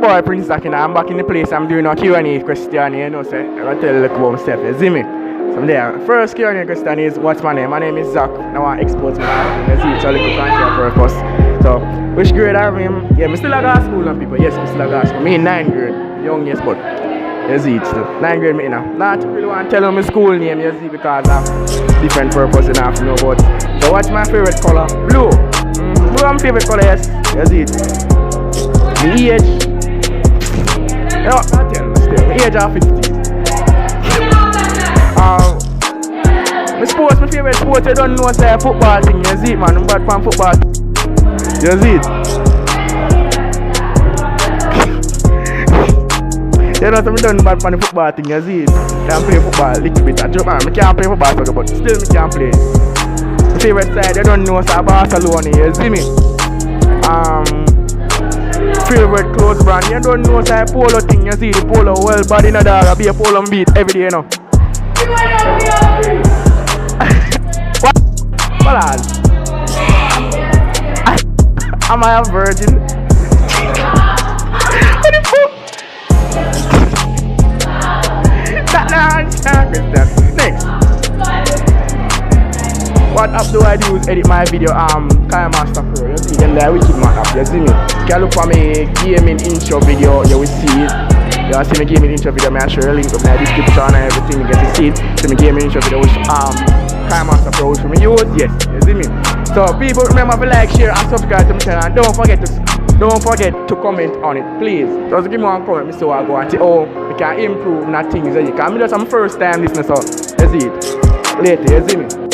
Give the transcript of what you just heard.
boy Prince Zakin. I'm back in the place. I'm doing a Q&A question, you know, say. I'm gonna tell you about myself, you see me? So I'm there. First Q&A question is, what's my name? My name is Zach. Now I export my life. You see, it's a little content purpose. So, which grade are him? Yeah, I still at school and people. Yes, I still at school. Me in 9th grade. Young, yes, but you see it still. 9th grade me now. Not really want to tell them my school name, you see, because of different purpose you have to know about. So what's my favorite color? Blue. Blue is my favorite color, yes. You see it. My age. You know, I tell you still. My age of 50. My favorite sport, you don't know, say football thing, you see it, man. I'm bad from football. You see it? You know, so I done bad from the football thing, you see it? Can't play football a little bit. I joke, man, I can't play football, but still I can't play. My favorite side, you don't know, say Barcelona, you see me? Favorite clothes brand, you don't know, say polo thing, you see the polo, well, body in a dog, I be a polo beat every day, you know. What? Am I a virgin? What the fuck? Next. What app do I use edit my video? KineMaster Pro. You see them there, wicked man app. You see me? You can look for me gaming intro video. You will see it. You see me gaming intro video. I show you a link up in the description and everything. You get to see it. See me gaming intro video which KineMaster Pro which me use. Yes, you see me? So people remember to like, share and subscribe to my channel and don't forget to comment on it, please. Just give me one comment, so I go and say, oh, we can improve on things. Because I'm just first time listening, so you see it. Later, you see me?